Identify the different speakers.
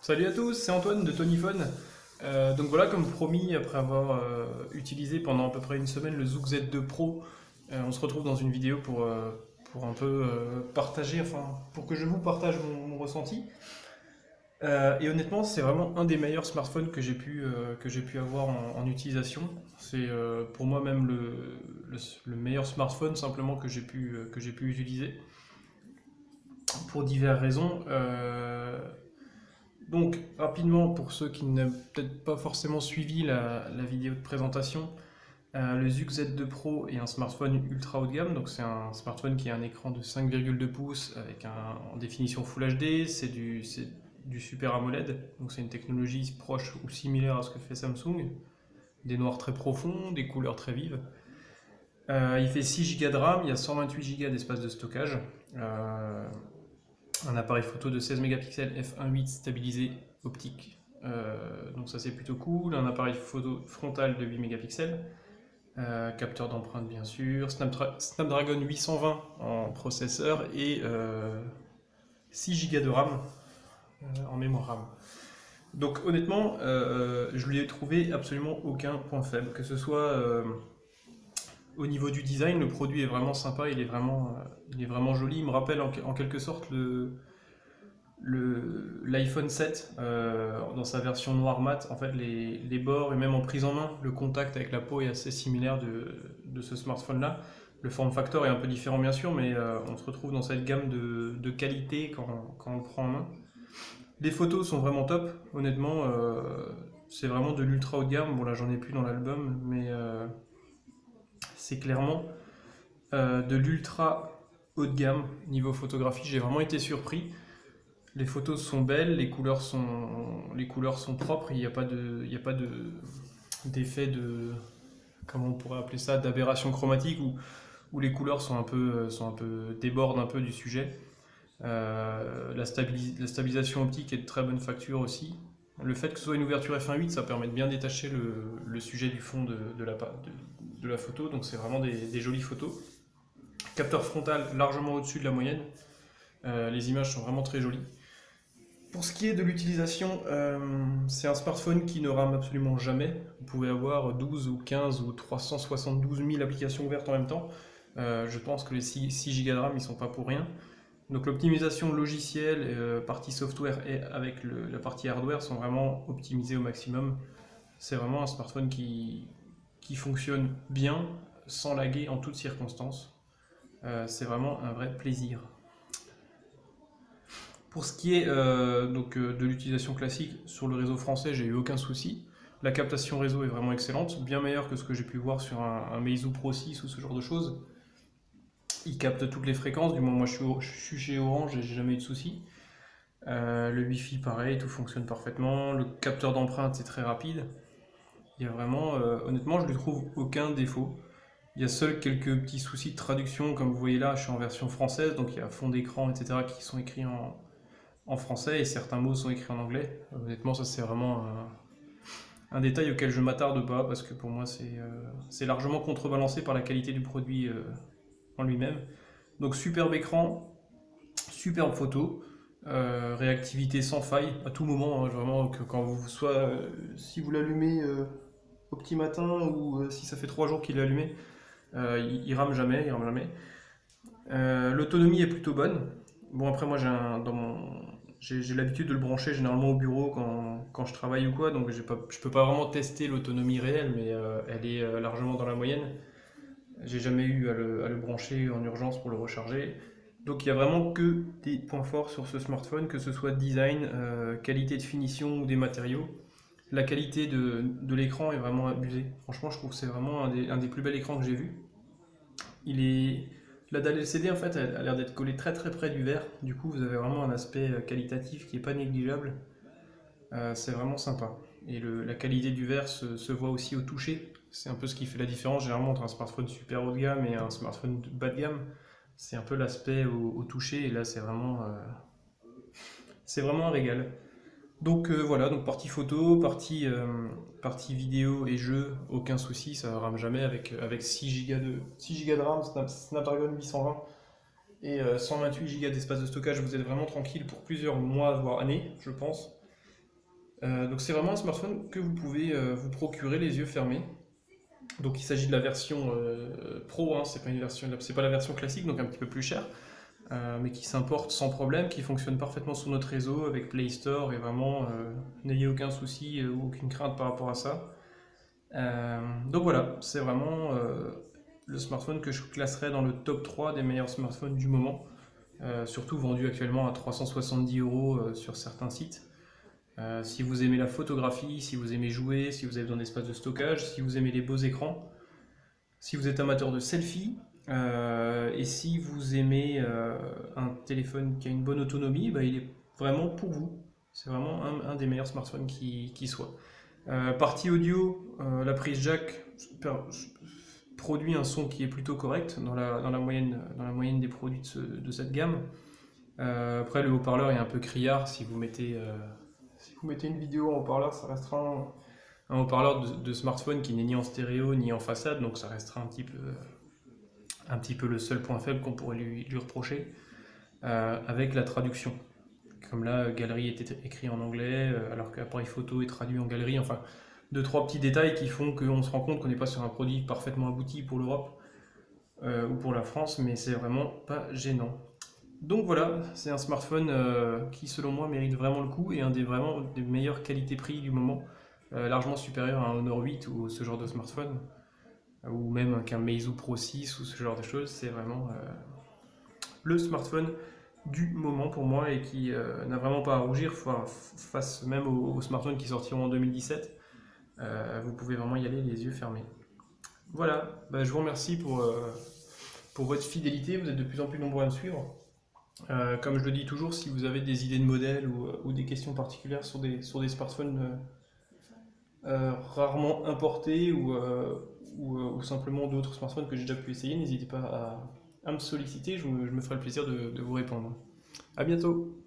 Speaker 1: Salut à tous, c'est Antoine de Tonyphone. Donc voilà, comme promis, après avoir utilisé pendant à peu près une semaine le Zouk Z2 Pro, on se retrouve dans une vidéo pour un peu partager, enfin pour que je vous partage mon ressenti. Et honnêtement, c'est vraiment un des meilleurs smartphones que j'ai pu avoir en utilisation. C'est pour moi même le meilleur smartphone simplement que j'ai pu utiliser pour diverses raisons. Donc, rapidement, pour ceux qui n'ont peut-être pas forcément suivi la vidéo de présentation, le Zug Z2 Pro est un smartphone ultra haut de gamme. Donc, c'est un smartphone qui a un écran de 5,2 pouces avec en définition Full HD. C'est du Super AMOLED. Donc, c'est une technologie proche ou similaire à ce que fait Samsung. Des noirs très profonds, des couleurs très vives. Il fait 6 Go de RAM, il y a 128 Go d'espace de stockage. Un appareil photo de 16 mégapixels f1.8 stabilisé optique. Donc ça c'est plutôt cool. Un appareil photo frontal de 8 mégapixels. Capteur d'empreinte bien sûr. Snapdragon 820 en processeur et 6 Go de RAM en mémoire RAM. Donc honnêtement, je lui ai trouvé absolument aucun point faible. Que ce soit au niveau du design, le produit est vraiment sympa, il est vraiment joli. Il me rappelle en quelque sorte l'iPhone 7 dans sa version noir mat. En fait, les bords et même en prise en main, le contact avec la peau est assez similaire de ce smartphone-là. Le form factor est un peu différent bien sûr, mais on se retrouve dans cette gamme de qualité quand on le prend en main. Les photos sont vraiment top, honnêtement. C'est vraiment de l'ultra haut de gamme. Bon là j'en ai plus dans l'album, mais c'est clairement de l'ultra haut de gamme niveau photographie. J'ai vraiment été surpris. Les photos sont belles, les couleurs sont propres. Il n'y a pas d'effet de, comment on pourrait appeler ça, d'aberration chromatique où les couleurs débordent un peu du sujet. La stabilisation optique est de très bonne facture aussi. Le fait que ce soit une ouverture f1.8, ça permet de bien détacher le sujet du fond de la photo, donc c'est vraiment des jolies photos. Capteur frontal largement au-dessus de la moyenne. Les images sont vraiment très jolies. Pour ce qui est de l'utilisation, c'est un smartphone qui ne rame absolument jamais. Vous pouvez avoir 12 ou 15 ou 372 000 applications ouvertes en même temps. Je pense que les 6 Go de RAM, ils ne sont pas pour rien. Donc l'optimisation logicielle, partie software et avec la partie hardware sont vraiment optimisées au maximum. C'est vraiment un smartphone qui fonctionne bien, sans laguer en toutes circonstances. C'est vraiment un vrai plaisir. Pour ce qui est de l'utilisation classique sur le réseau français, j'ai eu aucun souci. La captation réseau est vraiment excellente, bien meilleure que ce que j'ai pu voir sur un Meizu Pro 6 ou ce genre de choses. Il capte toutes les fréquences, du moment où moi je suis chez Orange et j'ai jamais eu de soucis. Le Wi-Fi pareil, tout fonctionne parfaitement. Le capteur d'empreinte c'est très rapide. Il y a vraiment, honnêtement, je lui trouve aucun défaut. Il y a seuls quelques petits soucis de traduction, comme vous voyez là, je suis en version française, donc il y a fond d'écran, etc., qui sont écrits en français et certains mots sont écrits en anglais. Honnêtement, ça c'est vraiment un détail auquel je ne m'attarde pas parce que pour moi c'est largement contrebalancé par la qualité du produit en lui-même. Donc superbe écran, superbe photo, réactivité sans faille à tout moment, hein, vraiment que quand vous soit si vous l'allumez au petit matin ou si ça fait 3 jours qu'il est allumé, il rame jamais, il rame jamais. L'autonomie est plutôt bonne. Bon après moi j'ai l'habitude de le brancher généralement au bureau quand je travaille ou quoi, donc je peux pas vraiment tester l'autonomie réelle, mais elle est largement dans la moyenne. J'ai jamais eu à le brancher en urgence pour le recharger. Donc il y a vraiment que des points forts sur ce smartphone, que ce soit design, qualité de finition ou des matériaux. La qualité de l'écran est vraiment abusée. Franchement, je trouve que c'est vraiment un des plus bels écrans que j'ai vu. La dalle LCD en fait, elle a l'air d'être collée très très près du verre. Du coup, vous avez vraiment un aspect qualitatif qui est pas négligeable. C'est vraiment sympa. Et la qualité du verre se voit aussi au toucher. C'est un peu ce qui fait la différence généralement entre un smartphone super haut de gamme et un smartphone bas de gamme. C'est un peu l'aspect au toucher et là c'est vraiment un régal. Donc voilà, donc partie photo, partie vidéo et jeu, aucun souci, ça rame jamais avec 6 Go de RAM, Snapdragon 820 et 128 Go d'espace de stockage, vous êtes vraiment tranquille pour plusieurs mois, voire années, je pense. Donc c'est vraiment un smartphone que vous pouvez vous procurer les yeux fermés. Donc il s'agit de la version Pro, hein, c'est pas la version classique, donc un petit peu plus cher, mais qui s'importe sans problème, qui fonctionne parfaitement sur notre réseau avec Play Store, et vraiment n'ayez aucun souci ou aucune crainte par rapport à ça. Donc voilà, c'est vraiment le smartphone que je classerais dans le top 3 des meilleurs smartphones du moment, surtout vendu actuellement à 370 € sur certains sites. Si vous aimez la photographie, si vous aimez jouer, si vous avez besoin d'espace de stockage, si vous aimez les beaux écrans, si vous êtes amateur de selfie, et si vous aimez un téléphone qui a une bonne autonomie, bah, il est vraiment pour vous. C'est vraiment un des meilleurs smartphones qui soit. Partie audio, la prise jack produit un son qui est plutôt correct dans la moyenne des produits de cette gamme. Après, le haut-parleur est un peu criard. Si vous mettez une vidéo en haut-parleur, ça restera un haut-parleur de smartphone qui n'est ni en stéréo ni en façade, donc ça restera un petit peu le seul point faible qu'on pourrait lui reprocher, avec la traduction. Comme là, galerie était écrit en anglais, alors qu'appareil photo est traduit en galerie. Enfin, deux, trois petits détails qui font qu'on se rend compte qu'on n'est pas sur un produit parfaitement abouti pour l'Europe ou pour la France, mais c'est vraiment pas gênant. Donc voilà, c'est un smartphone qui, selon moi, mérite vraiment le coup et vraiment des meilleures qualités-prix du moment, largement supérieur à un Honor 8 ou ce genre de smartphone, ou même qu'un Meizu Pro 6 ou ce genre de choses. C'est vraiment le smartphone du moment pour moi et qui n'a vraiment pas à rougir face même aux smartphones qui sortiront en 2017. Vous pouvez vraiment y aller les yeux fermés. Voilà, je vous remercie pour votre fidélité, vous êtes de plus en plus nombreux à me suivre. Comme je le dis toujours, si vous avez des idées de modèles ou des questions particulières sur des smartphones rarement importés ou simplement d'autres smartphones que j'ai déjà pu essayer, n'hésitez pas à me solliciter, je me ferai le plaisir de vous répondre. À bientôt!